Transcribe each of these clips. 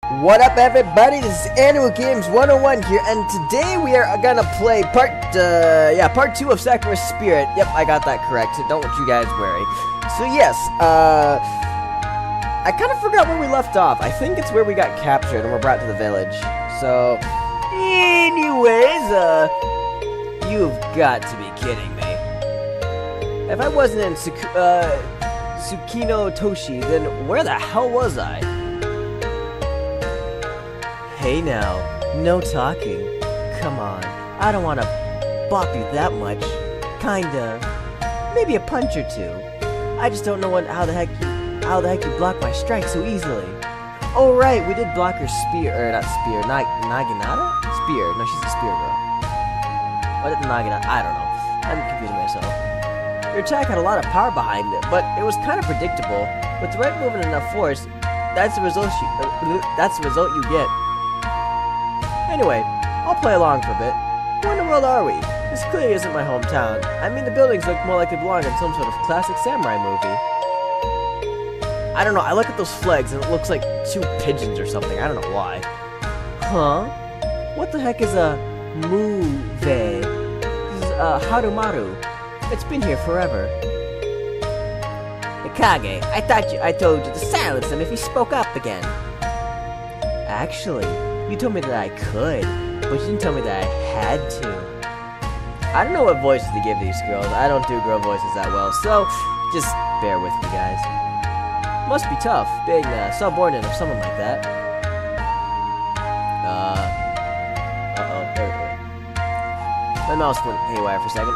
What up, everybody? This is Animal Games 101 here, and today we are gonna play part 2 of Sakura's Spirit. Yep, I got that correct. Don't want you guys worry. So yes, I kind of forgot where we left off. I think it's where we got captured and we're brought to the village. So, anyways, you've got to be kidding me. If I wasn't in Tsukino Toshi, then where the hell was I? Hey now, no talking. Come on, I don't want to bop you that much. Kinda. Maybe a punch or two. I just don't know how the heck you block my strike so easily. Oh right, we did block her spear, or not spear, Naginata? Spear, no, she's a spear girl. What did Naginata? I don't know. I'm confusing myself. Your attack had a lot of power behind it, but it was kind of predictable. With the right move and enough force, that's the result you get. Anyway, I'll play along for a bit. Where in the world are we? This clearly isn't my hometown. I mean, the buildings look more like they belong in some sort of classic samurai movie. I don't know, I look at those flags and it looks like two pigeons or something. I don't know why. Huh? What the heck is a move? This is Harumaru. It's been here forever. Mikage, I told you to silence him if he spoke up again. Actually, you told me that I could, but you didn't tell me that I had to. I don't know what voices to give these girls. I don't do girl voices that well, so just bear with me, guys. Must be tough, being subordinate of someone like that. There we go. My mouse went haywire for a second.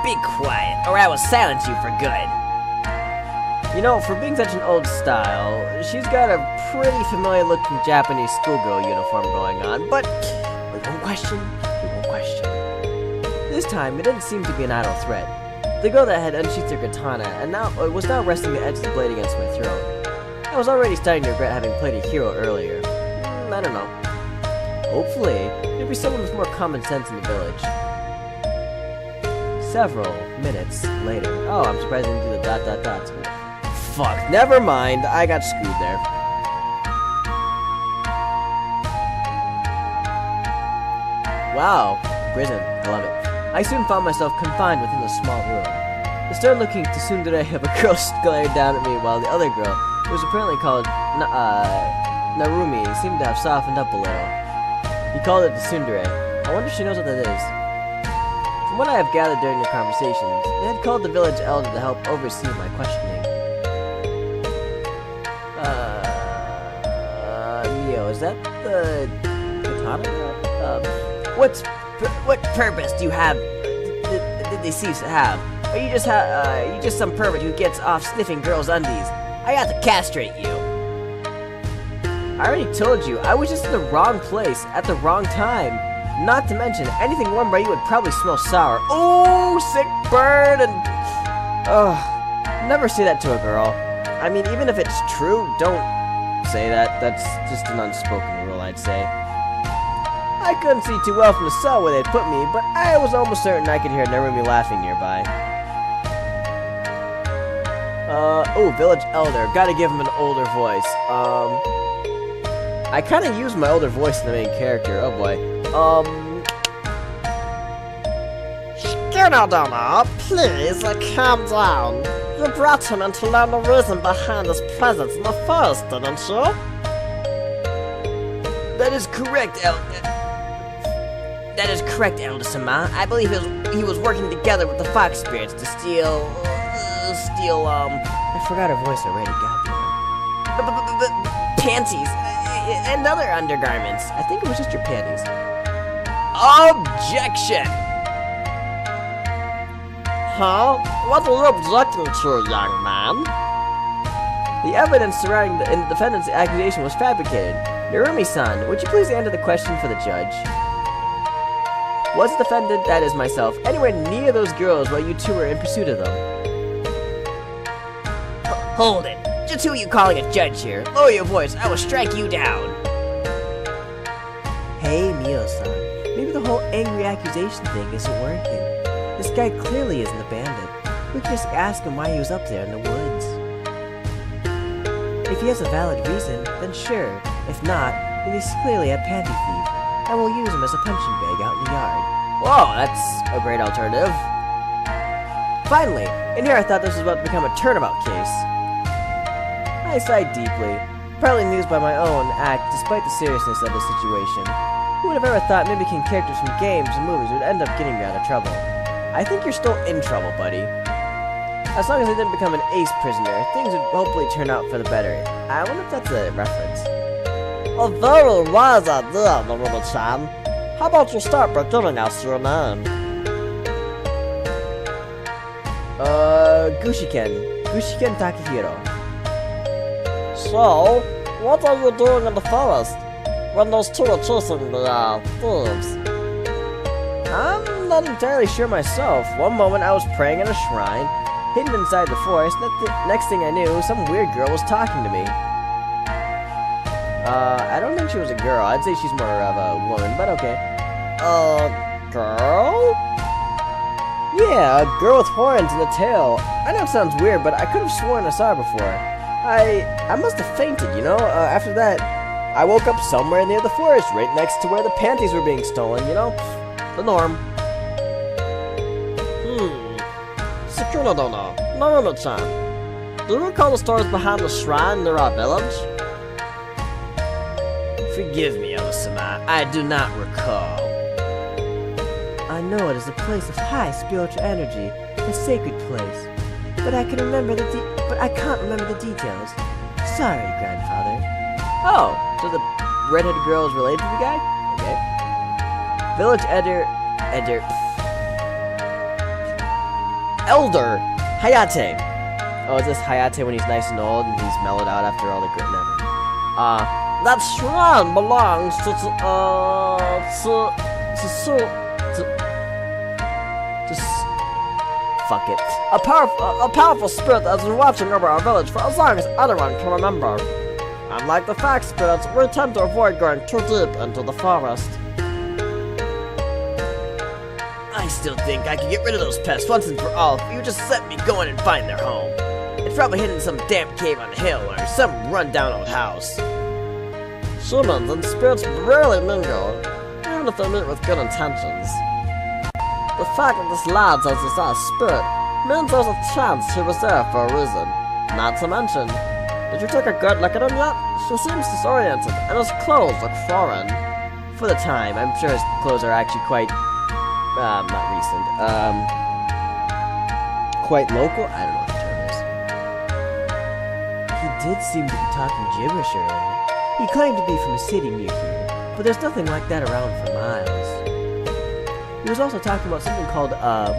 Be quiet, or I will silence you for good. You know, for being such an old style, she's got a pretty familiar-looking Japanese schoolgirl uniform going on, but we won't question. This time, it didn't seem to be an idle threat. The girl that had unsheathed her katana and was now resting the edge of the blade against my throat. I was already starting to regret having played a hero earlier. I don't know. Hopefully, there'd be someone with more common sense in the village. Several minutes later. Oh, I'm surprised I didn't do the dots. Fuck, never mind. I got screwed there. Wow, prison. I love it. I soon found myself confined within a small room. The stern-looking tsundere of a girl glared down at me while the other girl, who was apparently called Narumi, seemed to have softened up a little. He called it tsundere. I wonder if she knows what that is. From what I have gathered during your conversations, they had called the village elder to help oversee my questioning. Mio, is that the katana? What purpose do you have? Did they cease to have? Are you just some pervert who gets off sniffing girls' undies? I got to castrate you. I already told you, I was just in the wrong place at the wrong time. Not to mention, anything worn by you would probably smell sour. Oh, sick burn and... never say that to a girl. I mean, even if it's true, don't say that. That's just an unspoken rule, I'd say. I couldn't see too well from the cell where they'd put me, but I was almost certain I could hear Narumi laughing nearby. Village elder. Gotta give him an older voice. I kinda used my older voice in the main character. Oh boy. Skinadonna, please calm down. You brought him in to learn the reason behind his presence in the forest, didn't you? That is correct, Elder-sama. I believe he was working together with the fox spirits to steal, I forgot her voice already, goddamn. Panties, and other undergarments. I think it was just your panties. Objection! Huh? What are you objecting to, young man? The evidence surrounding the defendant's accusation was fabricated. Narumi-san, would you please answer the question for the judge? Was the defendant, that is myself, anywhere near those girls while you two were in pursuit of them? Hold it. Just who are you calling a judge here? Lower your voice, I will strike you down. Hey, Mio-san. Maybe the whole angry accusation thing isn't working. This guy clearly isn't a bandit. We could just ask him why he was up there in the woods. If he has a valid reason, then sure. If not, then he's clearly a panty thief, and we'll use him as a punching bag out in the yard. Whoa, that's a great alternative. Finally, in here I thought this was about to become a turnabout case. I sighed deeply, partly amused by my own act despite the seriousness of the situation. Who would have ever thought mimicking characters from games and movies would end up getting me out of trouble? I think you're still in trouble, buddy. As long as I didn't become an ace prisoner, things would hopefully turn out for the better. I wonder if that's a reference. A very wise idea, Naruto-chan. How about you start by giving us your name? Gushiken Takahiro. So, what are you doing in the forest when those two are chasing the thieves? I'm not entirely sure myself. One moment I was praying in a shrine, hidden inside the forest. Next thing I knew, some weird girl was talking to me. I don't think she was a girl. I'd say she's more of a woman, but okay. Girl? Yeah, a girl with horns and a tail. I know it sounds weird, but I could have sworn I saw her before. I must have fainted, you know? After that, I woke up somewhere near the forest, right next to where the panties were being stolen, you know? The norm. Sakura dono, Naruto-chan. Do you recall the stories behind the shrine near our village? Forgive me, Osama. I do not recall. I know it is a place of high spiritual energy, a sacred place. But I can't remember the details. Sorry, grandfather. Oh, so the redheaded girl is related to the guy? Okay. Village Elder Hayate. Oh, is this Hayate when he's nice and old and he's mellowed out after all the grit? Never. That shrine belongs to fuck it. a powerful spirit that's been watching over our village for as long as anyone can remember. Unlike the fox spirits, we tend to avoid going too deep into the forest. I still think I could get rid of those pests once and for all if you just let me go in and find their home. It's probably hidden in some damp cave on the hill or some run-down old house. Humans and spirits rarely mingle, even if they meet with good intentions. The fact that this lad says he saw a spirit means there's a chance he was there for a reason. Not to mention, did you take a good look at him yet? She seems disoriented, and his clothes look foreign. For the time, I'm sure his clothes are actually quite, not recent. Quite local? I don't know what the term is. He did seem to be talking gibberish earlier. He claimed to be from a city near here, but there's nothing like that around for miles. He was also talking about something called,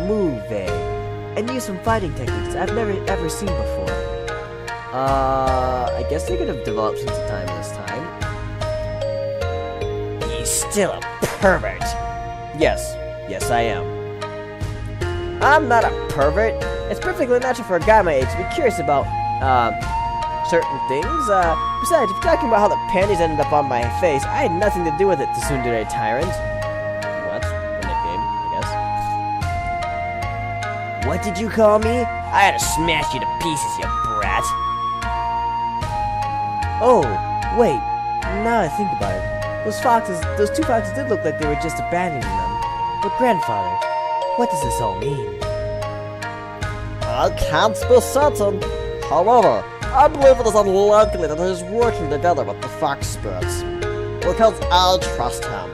move, and used some fighting techniques I've never ever seen before. I guess they could have developed since the time of this time. He's still a pervert. Yes, I am. I'm not a pervert. It's perfectly natural for a guy my age to be curious about, certain things. Besides, if you're talking about how the panties ended up on my face, I had nothing to do with it, tsundere tyrant. What? A nickname, I guess. What did you call me? I had to smash you to pieces, you brat. Oh, wait. Now I think about it. Those two foxes did look like they were just abandoning them. But grandfather, what does this all mean? I can't be certain. However, I believe it is unlikely that he is working together with the fox spirits, because I trust him.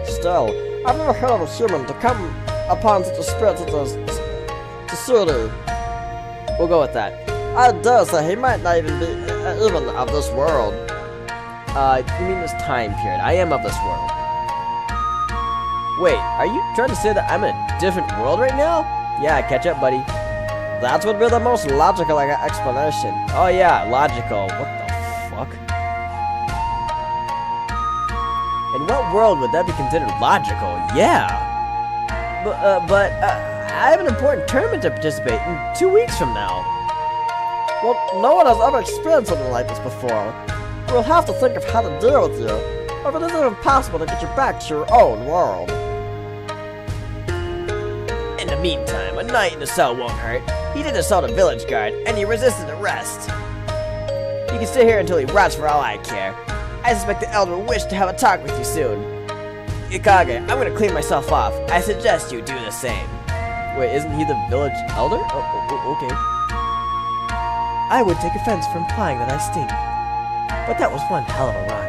Still, I've never heard of a human to come upon such a spirit such as Kitsune. We'll go with that. I dare say he might not even be even of this world. You mean this time period? I am of this world. Wait, are you trying to say that I'm in a different world right now? Yeah, catch up, buddy. That would be the most logical explanation. Oh yeah, logical. What the fuck? In what world would that be considered logical? Yeah. But I have an important tournament to participate in 2 weeks from now. Well, no one has ever experienced something like this before. We'll have to think of how to deal with you, or if it isn't even possible to get you back to your own world. In the meantime, a night in the cell won't hurt. He did assault a village guard, and he resisted arrest. can stay here until he rots for all I care. I suspect the elder will wish to have a talk with you soon. Ikage, I'm gonna clean myself off. I suggest you do the same. Wait, isn't he the village elder? Oh, okay. I would take offense for implying that I stink. But that was one hell of a run.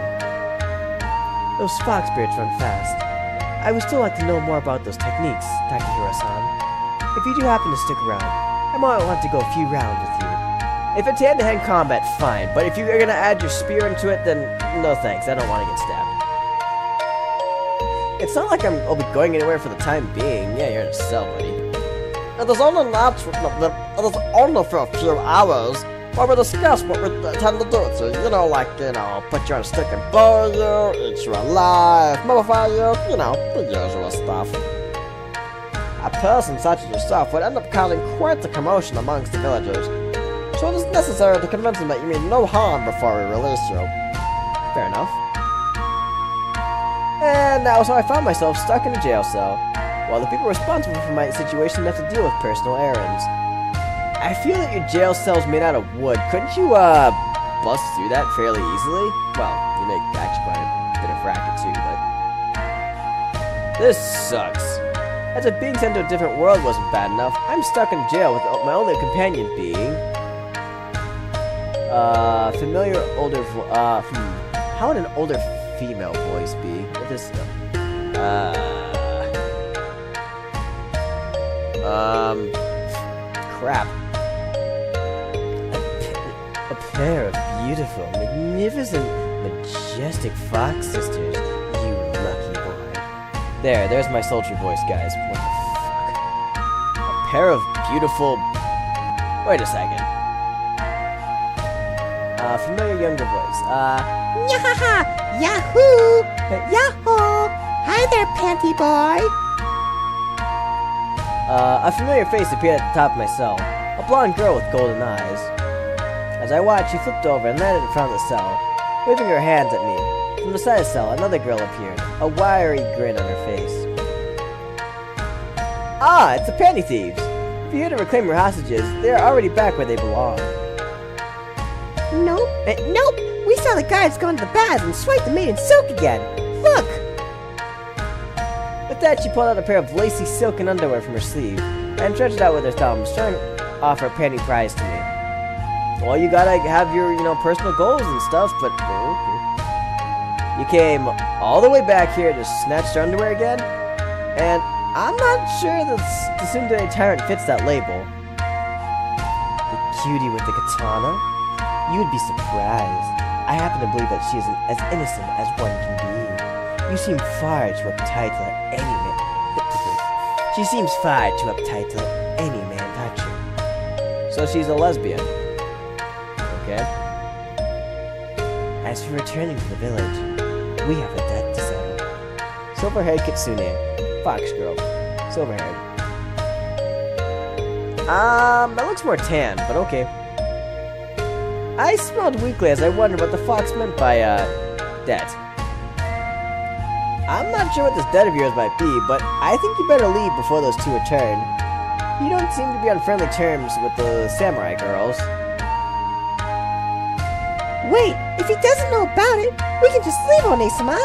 Those fox spirits run fast. I would still like to know more about those techniques, Takahiro-san. If you do happen to stick around, I might want to go a few rounds with you. If it's hand-to-hand combat, fine. But if you're gonna add your spear into it, then no thanks. I don't want to get stabbed. It's not like I'll be going anywhere for the time being. Yeah, you're in a cell, buddy. It is only natural that it is only for a few hours while we discuss what we intend to do with you. You know, like, put you on a stick and bury you, eat you alive, mummify you, the usual stuff. A person such as yourself would end up causing quite a commotion amongst the villagers, so it is necessary to convince them that you mean no harm before we release you. Fair enough. And now, so I found myself stuck in a jail cell, while the people responsible for my situation have to deal with personal errands. I feel that your jail cell's made out of wood. Couldn't you, bust through that fairly easily? Well, you make actually quite a bit of racket too, but... This sucks. As if being sent to a different world wasn't bad enough, I'm stuck in jail with my only companion being... familiar older how would an older female voice be? If this, crap. A pair of beautiful, magnificent, majestic fox sisters, you lucky boy. There's my sultry voice, guys. What the fuck? A pair of beautiful... Wait a second. Familiar younger voice. Nyahaha! Yahoo! Yahoo! Hi there, panty boy! A familiar face appeared at the top of my cell. A blonde girl with golden eyes. As I watched, she flipped over and landed in front of the cell, waving her hands at me. From the side of the cell, another girl appeared, a wiry grin on her face. Ah, it's the panty thieves! If you're here to reclaim your hostages, they are already back where they belong. Nope. Nope! We saw the guards go into the baths and swipe the maid in silk again! Look! With that, she pulled out a pair of lacy silken underwear from her sleeve, and stretched it out with her thumbs, showing off her panty prize to me. Well, you gotta have your, personal goals and stuff, but... okay. You came all the way back here to snatch your underwear again? And I'm not sure that the tsundere tyrant fits that label. The cutie with the katana? You would be surprised. I happen to believe that she is as innocent as one can be. You seem far too uptight to let any man... She seems far too uptight to let any man touch her. So she's a lesbian. Okay. As for returning to the village, we have a debt to settle. Silver-haired Kitsune. Fox girl. Silver-haired. That looks more tan, but okay. I smiled weakly as I wondered what the fox meant by, debt. I'm not sure what this debt of yours might be, but I think you better leave before those two return. You don't seem to be on friendly terms with the samurai girls. Wait! If he doesn't know about it, we can just leave One-sama!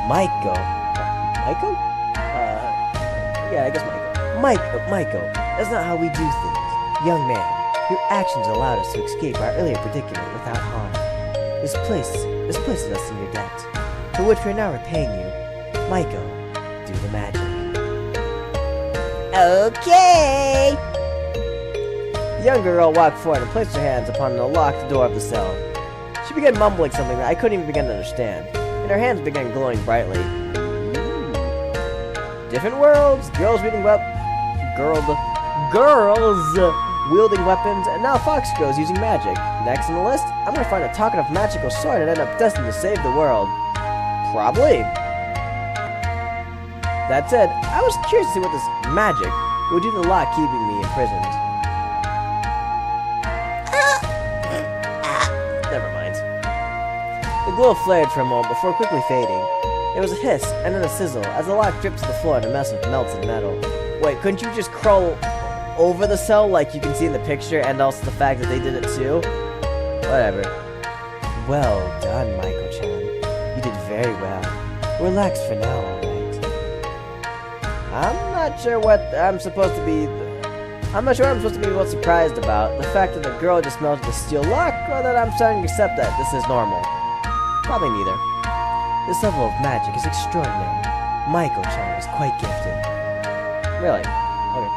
Maiko? Maiko? Yeah, I guess Maiko. Maiko, that's not how we do things. Young man, your actions allowed us to escape our earlier predicament without harm. This places us in your debt, for which we are now repaying you. Maiko, do the magic. Okay! The younger girl walked forward and placed her hands upon the locked door of the cell. She began mumbling something that I couldn't even begin to understand, and her hands began glowing brightly. Different worlds, girls wielding weapons, and now fox girls using magic. Next on the list, I'm gonna find a talkative magical sword and end up destined to save the world. Probably. That said, I was curious to see what this magic would do to the lock keeping me imprisoned. Never mind. The glow flared for a moment before quickly fading. There was a hiss and then a sizzle as the lock dripped to the floor in a mess of melted metal. Wait, couldn't you just crawl over the cell like you can see in the picture, and also the fact that they did it too. Whatever. Well done, Michael-chan. You did very well. Relax for now, alright? I'm not sure what I'm supposed to be most surprised about. The fact that the girl just melted the steel lock, or that I'm starting to accept that this is normal. Probably neither. This level of magic is extraordinary. Michael-chan is quite gifted. Really? Okay.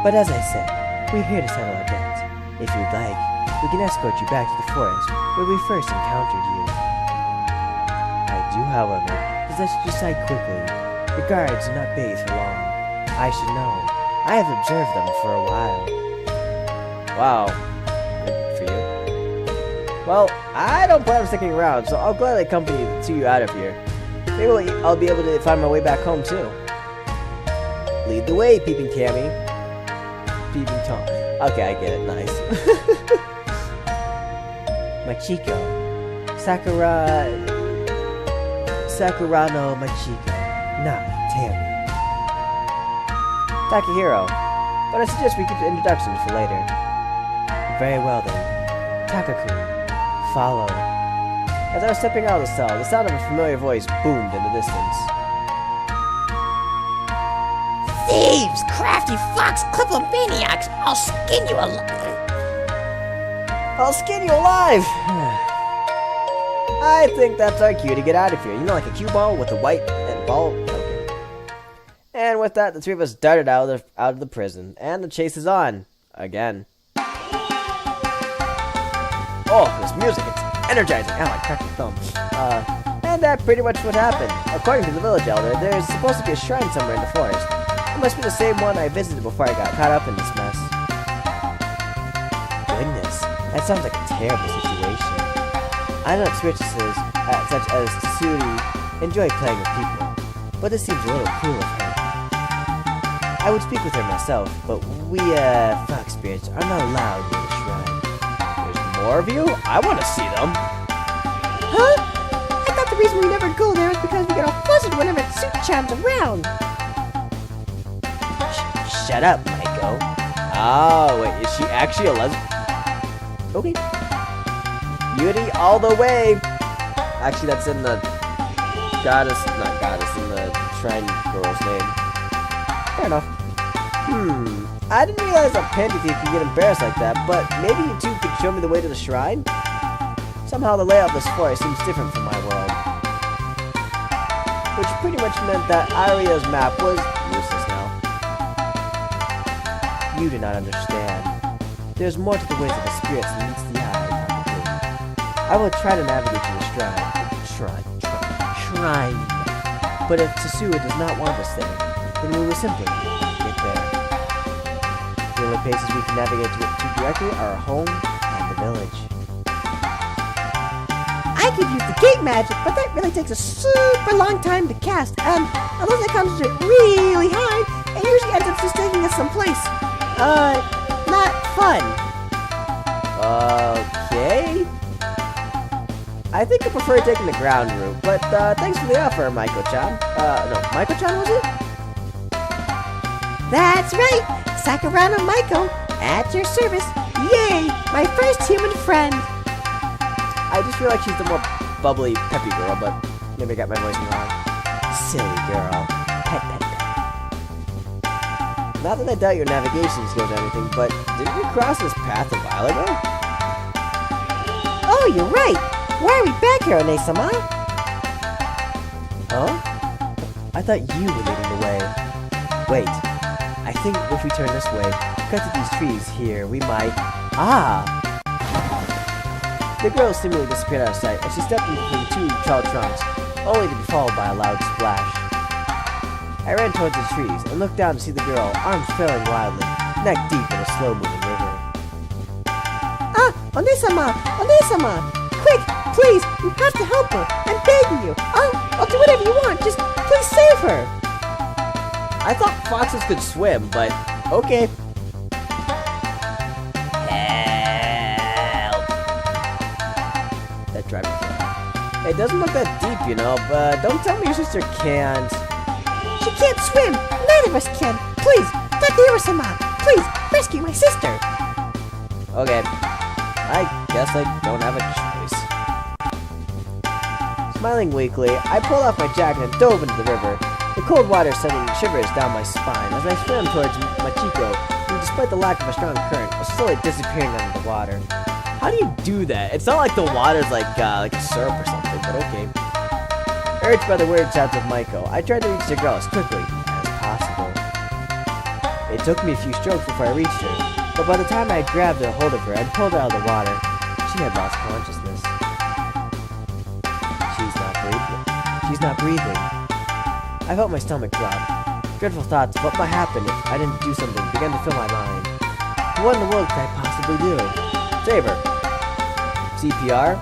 But as I said, we're here to settle our debts. If you'd like, we can escort you back to the forest where we first encountered you. I do, however, possess your sight quickly. The guards do not bathe for long. I should know. I have observed them for a while. Wow. Good for you. Well, I don't plan on sticking around, so I'll gladly accompany the two of you out of here. Maybe I'll be able to find my way back home, too. Lead the way, Peeping Tammy. Peeping Tom. Okay, I get it. Nice. Machiko. Sakurano Machiko. Not Tammy. Takahiro. But I suggest we keep the introductions for later. Very well then. Takakun. Follow. As I was stepping out of the cell, the sound of a familiar voice boomed in the distance. Thieves! Crafty fox! Kleptomaniacs! I'll skin you alive! I'll skin you alive! I think that's our cue to get out of here. You know, like a cue ball with a white and ball. Okay. And with that, the three of us darted out of the prison, and the chase is on again. Oh, this music! It's energizing. Ow, I cracked my thumb. And that's pretty much what happened. According to the village elder, there's supposed to be a shrine somewhere in the forest. It must be the same one I visited before I got caught up in this mess. Goodness, that sounds like a terrible situation. I know that spiritualists such as Kitsune enjoy playing with people, but this seems a little cruel of her. I would speak with her myself, but we, fox spirits are not allowed near the shrine. There's more of you? I want to see them. Huh? I thought the reason we never go there is because we get all flustered whenever Tsuchan's around. Shut up, Maiko. Oh, wait, is she actually a lesbian? Okay. Yuri all the way! Actually, that's in the in the shrine girl's name. Fair enough. I didn't realize that Panty Thief could get embarrassed like that, but maybe you two could show me the way to the shrine? Somehow the layout of this forest seems different from my world. Which pretty much meant that Aria's map was useless now. You do not understand. There's more to the ways of the spirits than meets the eye, Takakun. I will try to navigate to the shrine. But if Kitsune does not want us there, then we will simply get there. The only places we can navigate to directly are our home and the village. I could use the gate magic, but that really takes a super long time to cast, and unless I concentrate really hard, it usually ends up just taking us someplace. Not fun. Okay. I think I prefer taking the ground route, but thanks for the offer, Maiko-chan. No, Maiko-chan, was it? That's right! Sakurano Maiko, at your service. Yay! My first human friend. I just feel like she's the more bubbly, peppy girl, but maybe I got my voice wrong. Silly girl. Pet, pet, pet. Not that I doubt your navigation skills or anything, but didn't you cross this path a while ago? Oh, you're right! Why are we back here, One-sama? Huh? I thought you were leading the way. Wait. I think if we turn this way, cut to these trees here, we might... Ah! The girl seemingly disappeared out of sight as she stepped in between two tall trunks, only to be followed by a loud splash. I ran towards the trees and looked down to see the girl, arms flailing wildly, neck deep in a slow-moving river. Ah! One-sama! One-sama! Quick! Please! You have to help her! I'm begging you! I'll do whatever you want! Just please save her! I thought foxes could swim, but okay. Help! That driver. It doesn't look that deep, you know, but don't tell me your sister can't. She can't swim! Neither of us can! Please! Takahiro-sama! Please, rescue my sister! Okay. I guess I don't have a choice. Smiling weakly, I pulled off my jacket and dove into the river. The cold water sending shivers down my spine as I swam towards Machiko, who, despite the lack of a strong current, was slowly disappearing under the water. How do you do that? It's not like the water's like a syrup or something, but okay. Urged by the weird shouts of Maiko, I tried to reach the girl as quickly as possible. It took me a few strokes before I reached her, but by the time I had grabbed a hold of her and pulled her out of the water, she had lost consciousness. She's not breathing. I felt my stomach drop. Dreadful thoughts of what might happen if I didn't do something began to fill my mind. What in the world could I possibly do? Save her. CPR?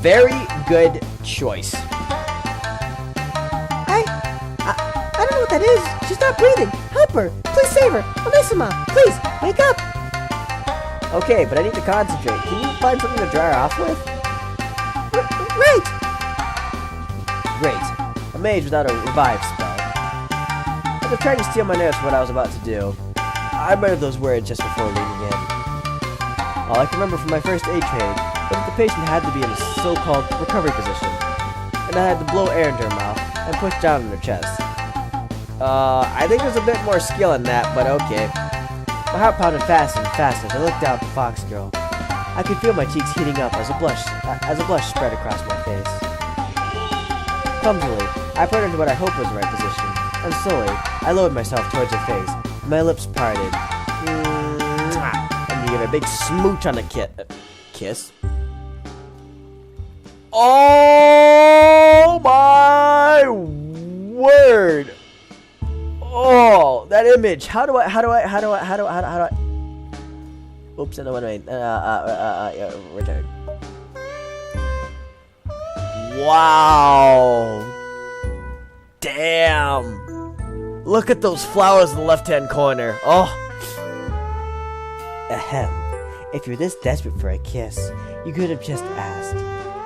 Very good choice. I don't know what that is. She's not breathing. Help her. Please save her. Onisama, please, wake up. Okay, but I need to concentrate. Can you find something to dry her off with? Right. Great. A mage without a revive spell. After trying to steal my notes for what I was about to do, I muttered those words just before leaning in. All I can remember from my first aid training was that the patient had to be in a so-called recovery position, and I had to blow air into her mouth and push down on her chest. I think there's a bit more skill in that, but okay. My heart pounded faster and faster as I looked down at the fox girl. I could feel my cheeks heating up as a blush spread across my face. Clumsily, I put her into what I hoped was the right position, and slowly, I lowered myself towards her face. My lips parted. And you give a big smooch on the kiss. Oh my word! Oh, that image. How do I? Oops, no, wait. Return. Wow. Damn. Look at those flowers in the left-hand corner. Oh. Ahem. If you're this desperate for a kiss, you could have just asked.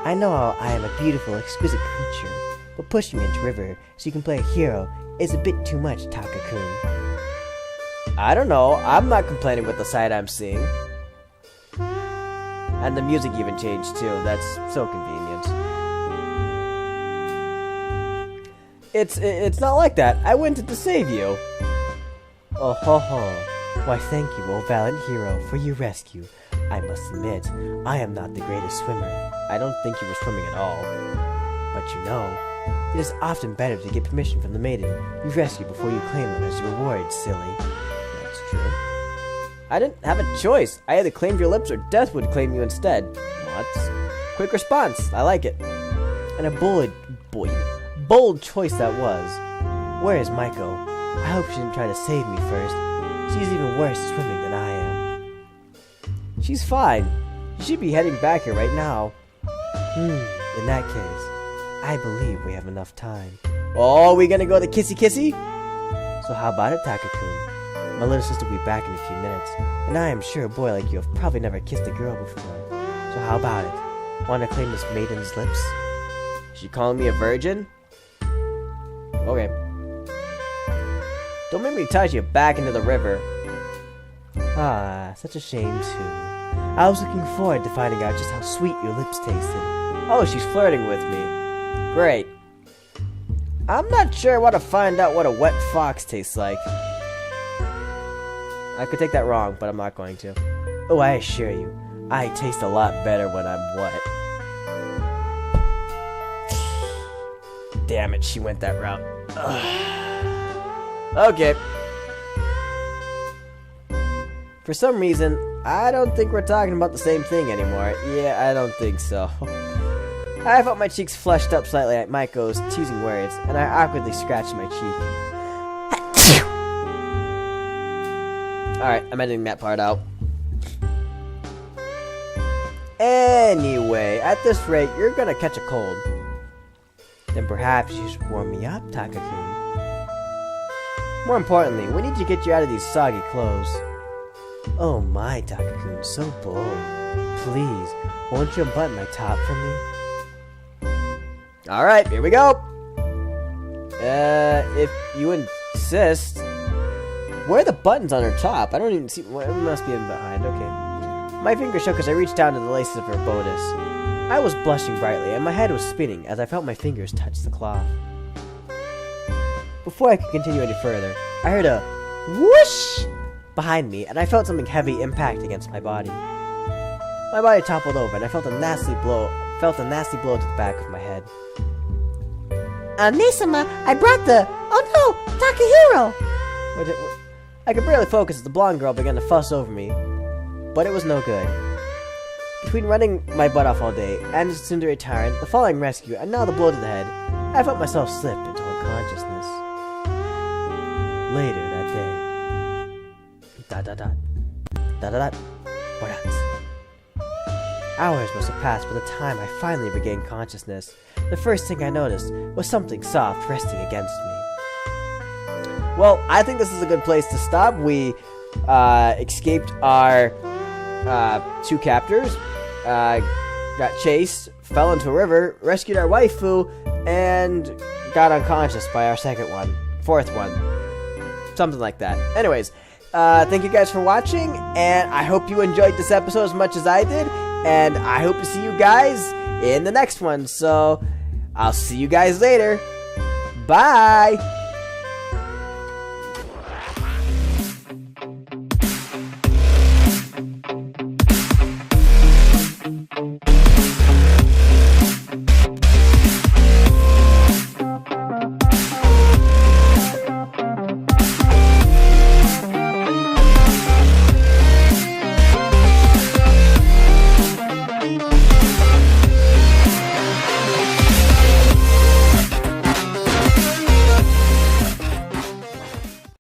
I know I am a beautiful, exquisite creature, but pushing me into river so you can play a hero is a bit too much, Taka-kun. I don't know. I'm not complaining with the sight I'm seeing. And the music even changed too. That's so convenient. It's not like that. I wanted to save you. Oh ho ho. Why thank you, O valiant hero, for your rescue. I must admit, I am not the greatest swimmer. I don't think you were swimming at all. But you know, it is often better to get permission from the maiden you rescue before you claim them as your reward, silly. That's true. I didn't have a choice. I either claimed your lips or death would claim you instead. What? Quick response. I like it. And a bold choice that was. Where is Maiko? I hope she didn't try to save me first. She's even worse at swimming than I am. She's fine. She should be heading back here right now. In that case, I believe we have enough time. Oh, we gonna go the kissy? So how about it, Taka-kun? My little sister will be back in a few minutes, and I am sure a boy like you have probably never kissed a girl before. So how about it? Want to claim this maiden's lips? Is she calling me a virgin? Okay. Don't make me toss you back into the river. Ah, such a shame too. I was looking forward to finding out just how sweet your lips tasted. Oh, she's flirting with me. Great. I'm not sure I want to find out what a wet fox tastes like. I could take that wrong, but I'm not going to. Oh, I assure you, I taste a lot better when I'm wet. Damn it, she went that route. Ugh. Okay. For some reason, I don't think we're talking about the same thing anymore. Yeah, I don't think so. I felt my cheeks flushed up slightly at Maiko's teasing words, and I awkwardly scratched my cheek. Alright, I'm editing that part out. Anyway, at this rate, you're gonna catch a cold. Then perhaps you should warm me up, Taka-kun. More importantly, we need to get you out of these soggy clothes. Oh my, Taka-kun, so bold. Please, won't you unbutton my top for me? Alright, here we go! If you insist. Where are the buttons on her top? I don't even see. Well, it must be in behind. Okay. My finger shook as I reached down to the laces of her bodice. I was blushing brightly, and my head was spinning as I felt my fingers touch the cloth. Before I could continue any further, I heard a whoosh behind me, and I felt something heavy impact against my body. My body toppled over, and I felt a nasty blow to the back of my head. Nisama, I brought the... Oh no! Takahiro! I could barely focus as the blonde girl began to fuss over me, but it was no good. Between running my butt off all day and the tsundere tyrant, the falling rescue, and now the blow to the head, I felt myself slip into unconsciousness. Later that day. Hours must have passed by the time I finally regained consciousness. The first thing I noticed was something soft resting against me. Well, I think this is a good place to stop. We escaped our 2 captors, got chased, fell into a river, rescued our waifu, and got unconscious by our fourth one. Something like that. Anyways, thank you guys for watching, and I hope you enjoyed this episode as much as I did, and I hope to see you guys in the next one. So, I'll see you guys later. Bye!